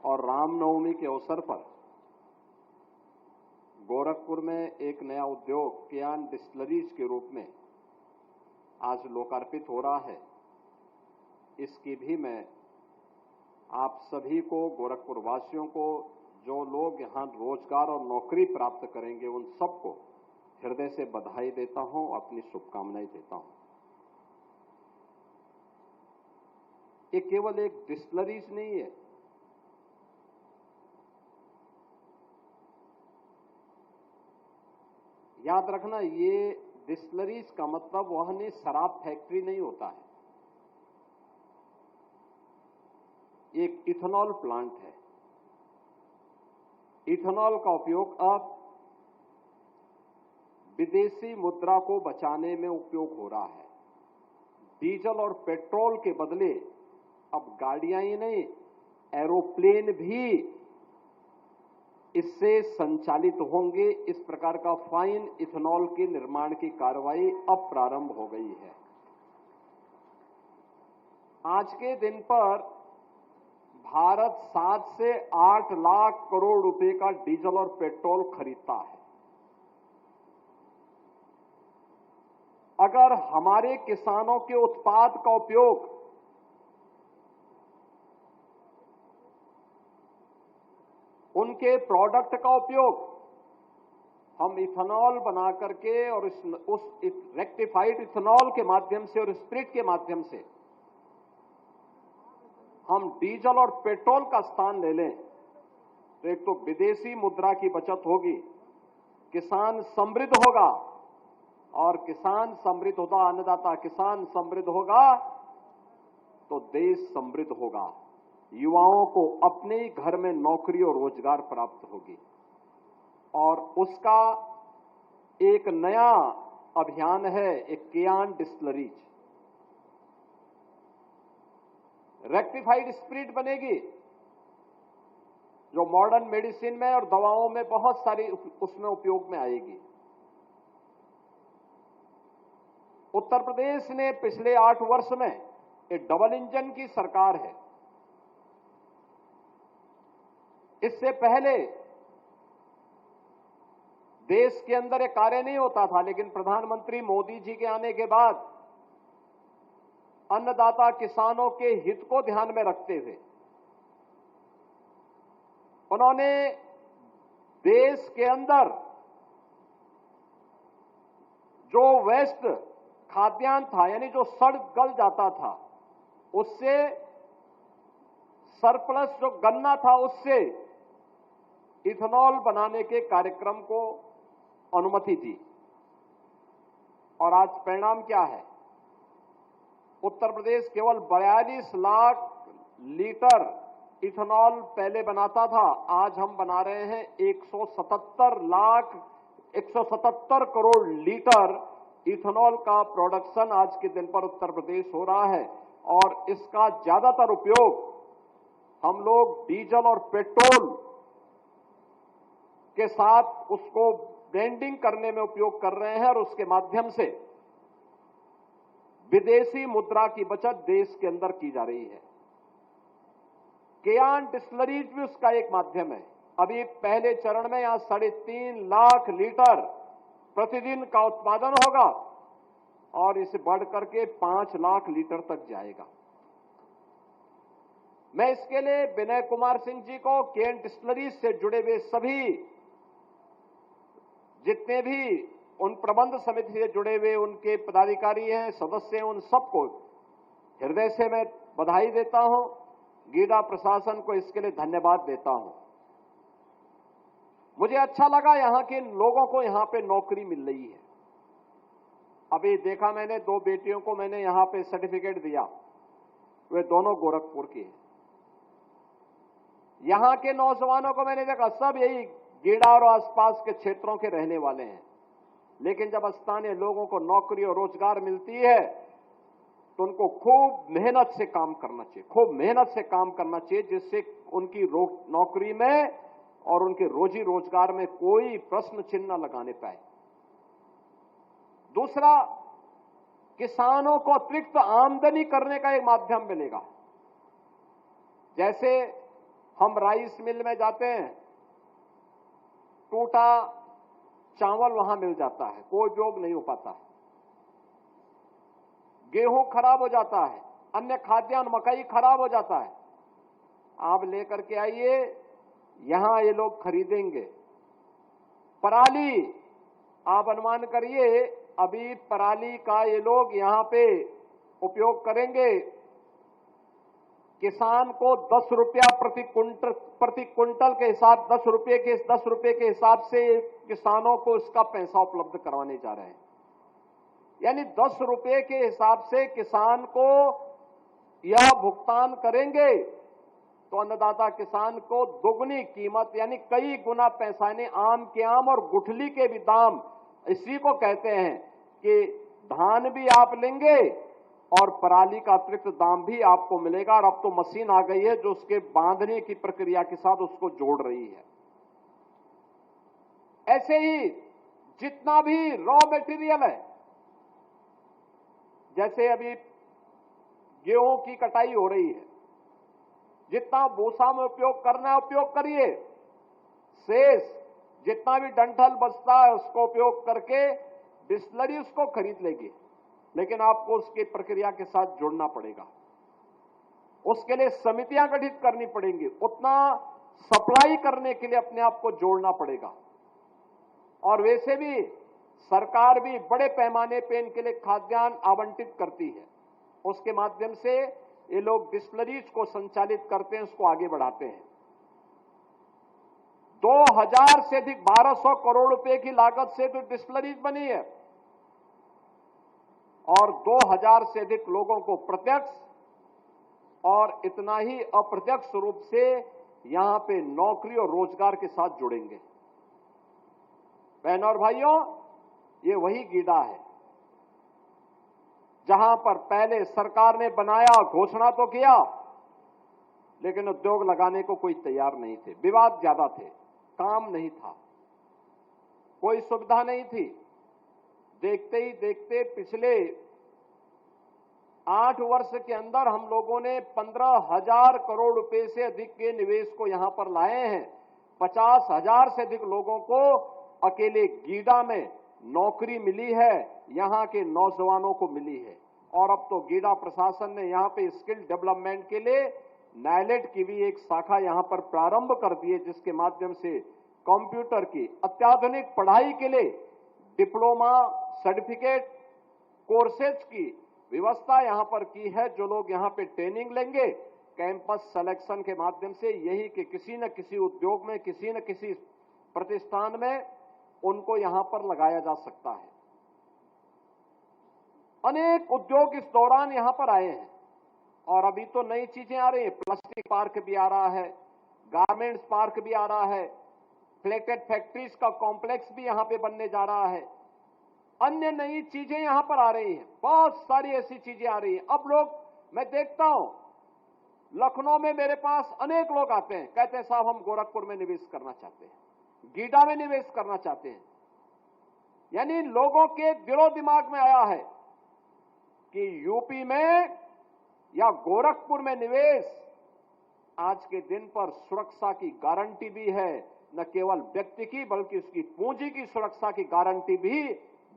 और रामनवमी के अवसर पर गोरखपुर में एक नया उद्योग कियान डिस्टिलरीज के रूप में आज लोकार्पित हो रहा है। इसकी भी मैं आप सभी को, गोरखपुर वासियों को, जो लोग यहां रोजगार और नौकरी प्राप्त करेंगे, उन सबको हृदय से बधाई देता हूं, अपनी शुभकामनाएं देता हूं। ये केवल एक डिस्टिलरीज नहीं है, याद रखना, ये डिस्टिलरीज का मतलब वह नहीं शराब फैक्ट्री नहीं होता है। एक इथेनॉल प्लांट है। इथेनॉल का उपयोग अब विदेशी मुद्रा को बचाने में उपयोग हो रहा है। डीजल और पेट्रोल के बदले अब गाड़ियां ही नहीं, एरोप्लेन भी इससे संचालित होंगे। इस प्रकार का फाइन इथेनॉल के निर्माण की कार्रवाई अब प्रारंभ हो गई है। आज के दिन पर भारत 7 से 8 लाख करोड़ रुपए का डीजल और पेट्रोल खरीदता है। अगर हमारे किसानों के उत्पाद का उपयोग उनके प्रोडक्ट का उपयोग हम इथेनॉल बना करके और उस रेक्टिफाइड इथेनॉल के माध्यम से और स्पिरिट के माध्यम से हम डीजल और पेट्रोल का स्थान ले लें, तो एक तो विदेशी मुद्रा की बचत होगी, किसान समृद्ध होगा, और किसान समृद्ध होगा, अन्नदाता किसान समृद्ध होगा तो देश समृद्ध होगा। युवाओं को अपने ही घर में नौकरी और रोजगार प्राप्त होगी। और उसका एक नया अभियान है, एक कियान डिस्टिलरीज। रेक्टिफाइड स्पिरिट बनेगी, जो मॉडर्न मेडिसिन में और दवाओं में बहुत सारी उसमें उपयोग में आएगी। उत्तर प्रदेश ने पिछले 8 वर्ष में एक डबल इंजन की सरकार है। इससे पहले देश के अंदर एक कार्य नहीं होता था, लेकिन प्रधानमंत्री मोदी जी के आने के बाद अन्नदाता किसानों के हित को ध्यान में रखते हुए उन्होंने देश के अंदर जो वेस्ट खाद्यान्न था, यानी जो सड़ गल जाता था, उससे सरप्लस जो गन्ना था, उससे इथेनॉल बनाने के कार्यक्रम को अनुमति दी। और आज परिणाम क्या है? उत्तर प्रदेश केवल 42 लाख लीटर इथेनॉल पहले बनाता था, आज हम बना रहे हैं 177 करोड़ लीटर इथेनॉल का प्रोडक्शन आज के दिन पर उत्तर प्रदेश हो रहा है। और इसका ज्यादातर उपयोग हम लोग डीजल और पेट्रोल के साथ उसको ब्लेंडिंग करने में उपयोग कर रहे हैं, और उसके माध्यम से विदेशी मुद्रा की बचत देश के अंदर की जा रही है। कियान डिस्टिलरीज भी उसका एक माध्यम है। अभी पहले चरण में यहां 3.5 लाख लीटर प्रतिदिन का उत्पादन होगा, और इसे बढ़कर के 5 लाख लीटर तक जाएगा। मैं इसके लिए विनय कुमार सिंह जी को, कियान डिस्टिलरीज से जुड़े हुए सभी जितने भी उन प्रबंध समिति से जुड़े हुए उनके पदाधिकारी हैं, सदस्य हैं, उन सबको हृदय से मैं बधाई देता हूं। गीडा प्रशासन को इसके लिए धन्यवाद देता हूं। मुझे अच्छा लगा, यहां के लोगों को यहां पे नौकरी मिल रही है। अभी देखा मैंने, 2 बेटियों को मैंने यहां पे सर्टिफिकेट दिया, वे दोनों गोरखपुर की हैं। यहां के नौजवानों को मैंने देखा, सब यही गीडा और आसपास के क्षेत्रों के रहने वाले हैं। लेकिन जब स्थानीय लोगों को नौकरी और रोजगार मिलती है तो उनको खूब मेहनत से काम करना चाहिए, खूब मेहनत से काम करना चाहिए, जिससे उनकी नौकरी में और उनके रोजी रोजगार में कोई प्रश्न चिन्ह न लगाने पाए। दूसरा, किसानों को अतिरिक्त आमदनी करने का एक माध्यम मिलेगा। जैसे हम राइस मिल में जाते हैं, टूटा चावल वहां मिल जाता है, कोई उपयोग नहीं हो पाता है। गेहूं खराब हो जाता है, अन्य खाद्यान्न मकई खराब हो जाता है। आप लेकर के आइए, यहां ये लोग खरीदेंगे। पराली, आप अनुमान करिए, अभी पराली का ये लोग यहां पे उपयोग करेंगे। किसान को 10 रुपया प्रति क्विंटल के हिसाब 10 रुपये के हिसाब से किसानों को इसका पैसा उपलब्ध करवाने जा रहे हैं। यानी 10 रुपये के हिसाब से किसान को यह भुगतान करेंगे तो अन्नदाता किसान को दोगुनी कीमत यानी कई गुना पैसा, यानी आम के आम और गुठली के भी दाम, इसी को कहते हैं कि धान भी आप लेंगे और पराली का अतिरिक्त दाम भी आपको मिलेगा। और अब तो मशीन आ गई है जो उसके बांधने की प्रक्रिया के साथ उसको जोड़ रही है। ऐसे ही जितना भी रॉ मटेरियल है, जैसे अभी गेहूं की कटाई हो रही है, जितना भूसा में उपयोग करना है उपयोग करिए, शेष जितना भी डंठल बचता है उसको उपयोग करके डिस्टिलरी उसको खरीद लेगी, लेकिन आपको उसकी प्रक्रिया के साथ जुड़ना पड़ेगा। उसके लिए समितियां गठित करनी पड़ेंगी, उतना सप्लाई करने के लिए अपने आप को जोड़ना पड़ेगा। और वैसे भी सरकार भी बड़े पैमाने पे इनके लिए खाद्यान्न आवंटित करती है, उसके माध्यम से ये लोग डिस्टिलरीज को संचालित करते हैं, उसको आगे बढ़ाते हैं। 2000 से अधिक 1200 करोड़ रुपए की लागत से तो डिस्टिलरीज बनी है और 2000 से अधिक लोगों को प्रत्यक्ष और इतना ही अप्रत्यक्ष रूप से यहां पे नौकरी और रोजगार के साथ जुड़ेंगे। बहनों और भाइयों, ये वही गीडा है जहां पर पहले सरकार ने बनाया, घोषणा तो किया, लेकिन उद्योग लगाने को कोई तैयार नहीं थे। विवाद ज्यादा थे, काम नहीं था, कोई सुविधा नहीं थी। देखते ही देखते पिछले 8 वर्ष के अंदर हम लोगों ने 15,000 करोड़ रुपए से अधिक के निवेश को यहां पर लाए हैं। 50,000 से अधिक लोगों को अकेले गीडा में नौकरी मिली है, यहां के नौजवानों को मिली है। और अब तो गीडा प्रशासन ने यहां पे स्किल डेवलपमेंट के लिए नाइलेट की भी एक शाखा यहां पर प्रारंभ कर दी है, जिसके माध्यम से कंप्यूटर की अत्याधुनिक पढ़ाई के लिए डिप्लोमा, सर्टिफिकेट कोर्सेज की व्यवस्था यहां पर की है। जो लोग यहां पे ट्रेनिंग लेंगे, कैंपस सिलेक्शन के माध्यम से यही कि किसी न किसी उद्योग में, किसी न किसी प्रतिष्ठान में उनको यहां पर लगाया जा सकता है। अनेक उद्योग इस दौरान यहां पर आए हैं और अभी तो नई चीजें आ रही हैं। प्लास्टिक पार्क भी आ रहा है, गारमेंट्स पार्क भी आ रहा है, प्लेटेड फैक्ट्रीज का कॉम्प्लेक्स भी यहां पे बनने जा रहा है। अन्य नई चीजें यहां पर आ रही हैं, बहुत सारी ऐसी चीजें आ रही हैं। अब लोग, मैं देखता हूं लखनऊ में मेरे पास अनेक लोग आते हैं, कहते हैं साहब हम गोरखपुर में निवेश करना चाहते हैं, गीडा में निवेश करना चाहते हैं। यानी लोगों के दिलो दिमाग में आया है कि यूपी में या गोरखपुर में निवेश आज के दिन पर सुरक्षा की गारंटी भी है, न केवल व्यक्ति की बल्कि उसकी पूंजी की सुरक्षा की गारंटी भी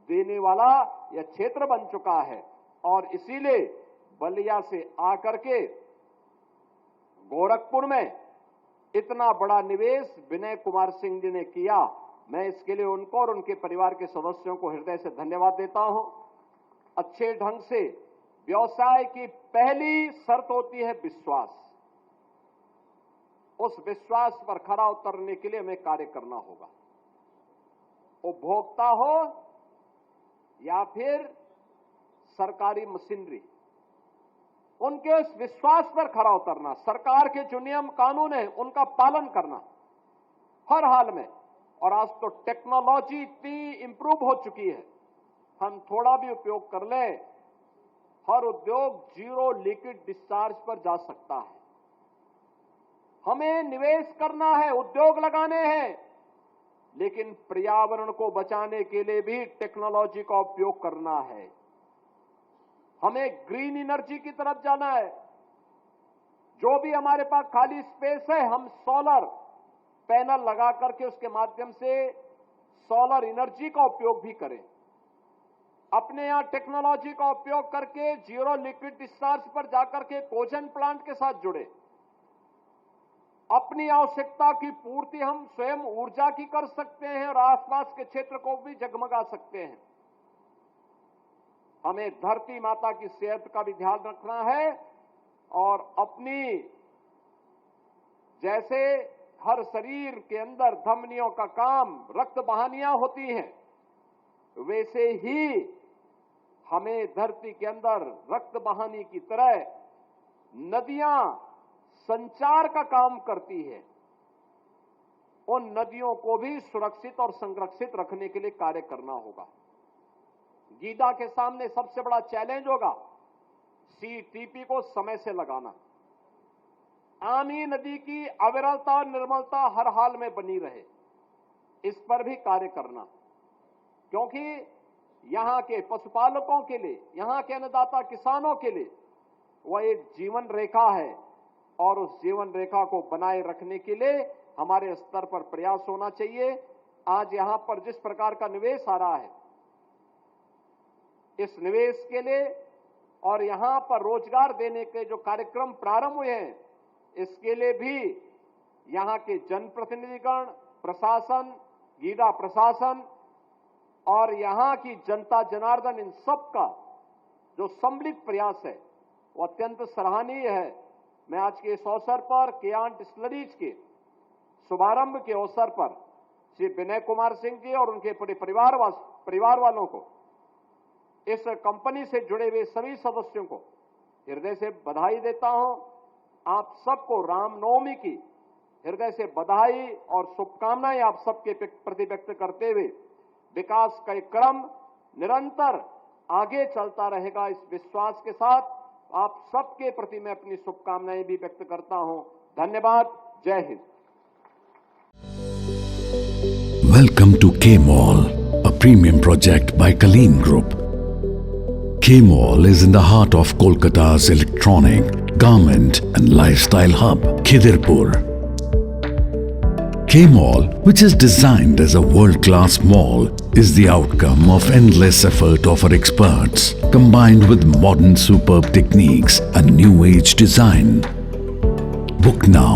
देने वाला यह क्षेत्र बन चुका है। और इसीलिए बलिया से आकर के गोरखपुर में इतना बड़ा निवेश विनय कुमार सिंह जी ने किया। मैं इसके लिए उनको और उनके परिवार के सदस्यों को हृदय से धन्यवाद देता हूं। अच्छे ढंग से व्यवसाय की पहली शर्त होती है विश्वास। उस विश्वास पर खरा उतरने के लिए हमें कार्य करना होगा। उपभोक्ता हो या फिर सरकारी मशीनरी, उनके उस विश्वास पर खरा उतरना, सरकार के जो नियम कानून है उनका पालन करना हर हाल में। और आज तो टेक्नोलॉजी इतनी इंप्रूव हो चुकी है, हम थोड़ा भी उपयोग कर लें, हर उद्योग जीरो लिक्विड डिस्चार्ज पर जा सकता है। हमें निवेश करना है, उद्योग लगाने हैं, लेकिन पर्यावरण को बचाने के लिए भी टेक्नोलॉजी का उपयोग करना है। हमें ग्रीन एनर्जी की तरफ जाना है। जो भी हमारे पास खाली स्पेस है, हम सोलर पैनल लगा करके उसके माध्यम से सोलर एनर्जी का उपयोग भी करें। अपने यहां टेक्नोलॉजी का उपयोग करके जीरो लिक्विड डिस्चार्ज पर जाकर के कोजन प्लांट के साथ जुड़े। अपनी आवश्यकता की पूर्ति हम स्वयं ऊर्जा की कर सकते हैं और आसपास के क्षेत्र को भी जगमगा सकते हैं। हमें धरती माता की सेहत का भी ध्यान रखना है और अपनी, जैसे हर शरीर के अंदर धमनियों का काम रक्त बहानियां होती हैं, वैसे ही हमें धरती के अंदर रक्त बहानी की तरह नदियां संचार का काम करती है। उन नदियों को भी सुरक्षित और संरक्षित रखने के लिए कार्य करना होगा। गीडा के सामने सबसे बड़ा चैलेंज होगा सीटीपी को समय से लगाना। आमी नदी की अविरलता और निर्मलता हर हाल में बनी रहे, इस पर भी कार्य करना, क्योंकि यहां के पशुपालकों के लिए, यहां के अन्नदाता किसानों के लिए वह एक जीवन रेखा है और उस जीवन रेखा को बनाए रखने के लिए हमारे स्तर पर प्रयास होना चाहिए। आज यहां पर जिस प्रकार का निवेश आ रहा है, इस निवेश के लिए और यहां पर रोजगार देने के जो कार्यक्रम प्रारंभ हुए हैं, इसके लिए भी यहां के जनप्रतिनिधिगण, प्रशासन, गीडा प्रशासन और यहां की जनता जनार्दन, इन सब का जो सम्मिलित प्रयास है वो अत्यंत सराहनीय है। मैं आज के इस अवसर पर केयांट डिस्टिलरीज के शुभारंभ के अवसर पर श्री विनय कुमार सिंह जी और उनके पूरे परिवार वालों को, इस कंपनी से जुड़े हुए सभी सदस्यों को हृदय से बधाई देता हूं। आप सबको रामनवमी की हृदय से बधाई और शुभकामनाएं आप सबके प्रति व्यक्त करते हुए विकास का एक क्रम निरंतर आगे चलता रहेगा, इस विश्वास के साथ आप सबके प्रति मैं अपनी शुभकामनाएं भी व्यक्त करता हूं। धन्यवाद। जय Hind. Welcome to K-Mall, a premium project by Kaleen Group. K-Mall is in the heart of Kolkata's electronic, garment and lifestyle hub, Khidirpur. K-Mall, which is designed as a world-class mall, is the outcome of endless effort of our experts, combined with modern superb techniques and new age design. Book now